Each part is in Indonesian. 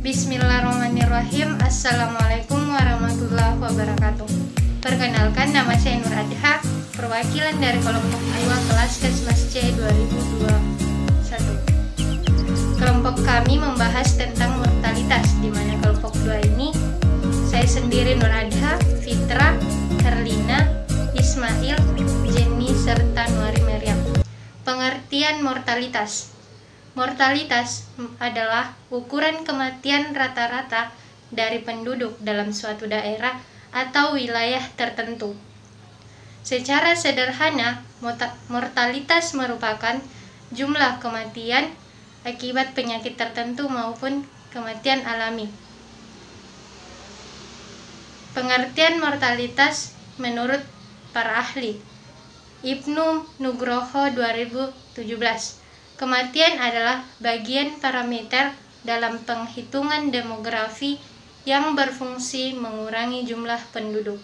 Bismillahirrahmanirrahim. Assalamualaikum warahmatullahi wabarakatuh. Perkenalkan, nama saya Nur Adha, perwakilan dari kelompok 2 kelas Kesmas C 2021. Kelompok kami membahas tentang mortalitas, di mana kelompok 2 ini saya sendiri Nur Adha, Fitra, Herlina, Ismail, Jenny, serta Nuari Meriam. Pengertian mortalitas. Mortalitas adalah ukuran kematian rata-rata dari penduduk dalam suatu daerah atau wilayah tertentu. Secara sederhana, mortalitas merupakan jumlah kematian akibat penyakit tertentu maupun kematian alami. Pengertian mortalitas menurut para ahli. Ibnu Nugroho 2017. Kematian adalah bagian parameter dalam penghitungan demografi yang berfungsi mengurangi jumlah penduduk.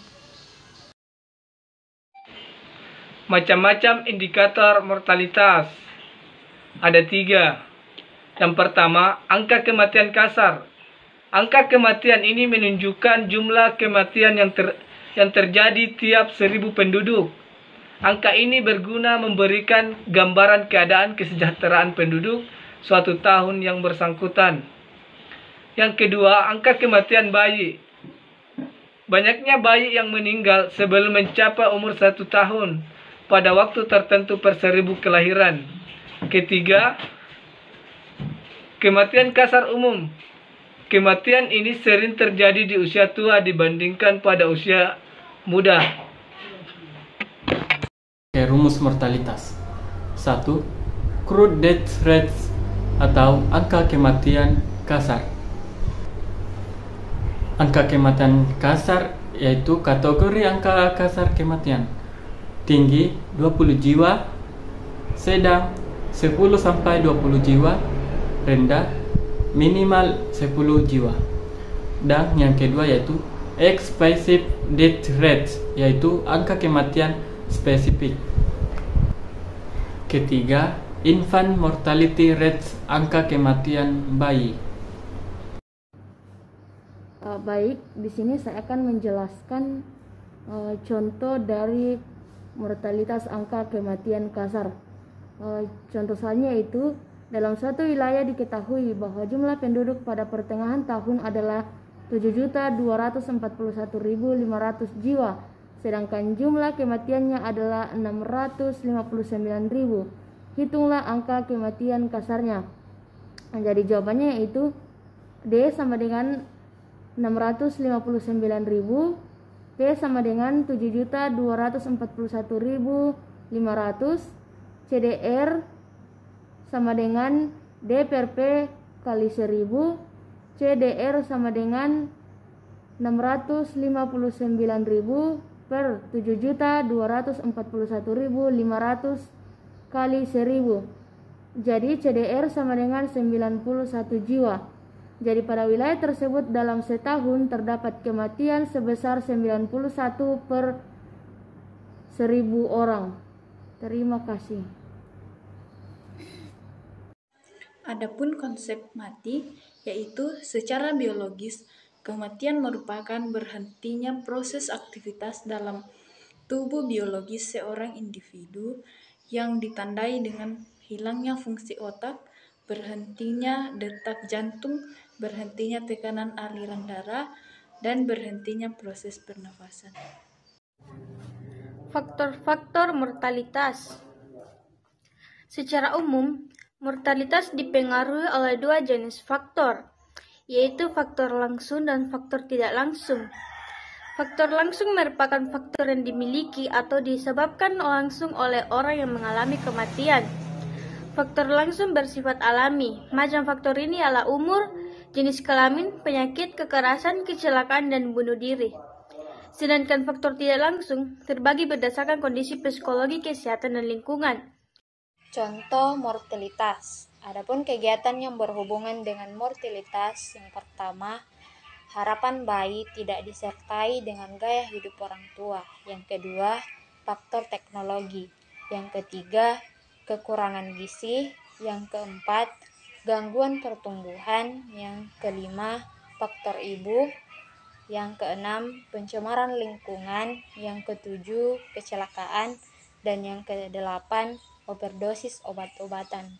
Macam-macam indikator mortalitas. Ada 3. Yang pertama, angka kematian kasar. Angka kematian ini menunjukkan jumlah kematian yang terjadi tiap 1000 penduduk. Angka ini berguna memberikan gambaran keadaan kesejahteraan penduduk suatu tahun yang bersangkutan. Yang kedua, angka kematian bayi. Banyaknya bayi yang meninggal sebelum mencapai umur 1 tahun pada waktu tertentu per 1000 kelahiran. Ketiga, kematian kasar umum. Kematian ini sering terjadi di usia tua dibandingkan pada usia muda. Rumus mortalitas. 1. Crude death rates atau angka kematian kasar. Angka kematian kasar yaitu kategori angka kasar kematian. Tinggi 20 jiwa, sedang 10-20 jiwa, rendah minimal 10 jiwa. Dan yang kedua yaitu expected death rate, yaitu angka kematian spesifik. Ketiga, infant mortality rate, angka kematian bayi. Baik, di sini saya akan menjelaskan contoh dari mortalitas angka kematian kasar. Contoh soalnya itu, dalam suatu wilayah diketahui bahwa jumlah penduduk pada pertengahan tahun adalah 7.241.500 jiwa, sedangkan jumlah kematiannya adalah 659.000. Hitunglah angka kematian kasarnya. Jadi jawabannya yaitu D sama dengan 659.000, P sama dengan 7.241.500, CDR sama dengan D per P kali 1000, CDR sama dengan 659.000 per 7.241.500 kali 1000. Jadi CDR sama dengan 91 jiwa. Jadi pada wilayah tersebut dalam setahun terdapat kematian sebesar 91 per 1000 orang. Terima kasih. Adapun konsep mati, yaitu secara biologis, kematian merupakan berhentinya proses aktivitas dalam tubuh biologis seorang individu yang ditandai dengan hilangnya fungsi otak, berhentinya detak jantung, berhentinya tekanan aliran darah, dan berhentinya proses pernafasan. Faktor-faktor mortalitas. Secara umum, mortalitas dipengaruhi oleh 2 jenis faktor, yaitu faktor langsung dan faktor tidak langsung. Faktor langsung merupakan faktor yang dimiliki atau disebabkan langsung oleh orang yang mengalami kematian. Faktor langsung bersifat alami. Macam faktor ini adalah umur, jenis kelamin, penyakit, kekerasan, kecelakaan, dan bunuh diri. Sedangkan faktor tidak langsung terbagi berdasarkan kondisi psikologi, kesehatan, dan lingkungan. Contoh mortalitas. Adapun kegiatan yang berhubungan dengan mortalitas, yang pertama, harapan bayi tidak disertai dengan gaya hidup orang tua. Yang kedua, faktor teknologi. Yang ketiga, kekurangan gizi. Yang keempat, gangguan pertumbuhan, yang kelima faktor ibu, yang keenam pencemaran lingkungan, yang ketujuh kecelakaan, dan yang kedelapan overdosis obat-obatan.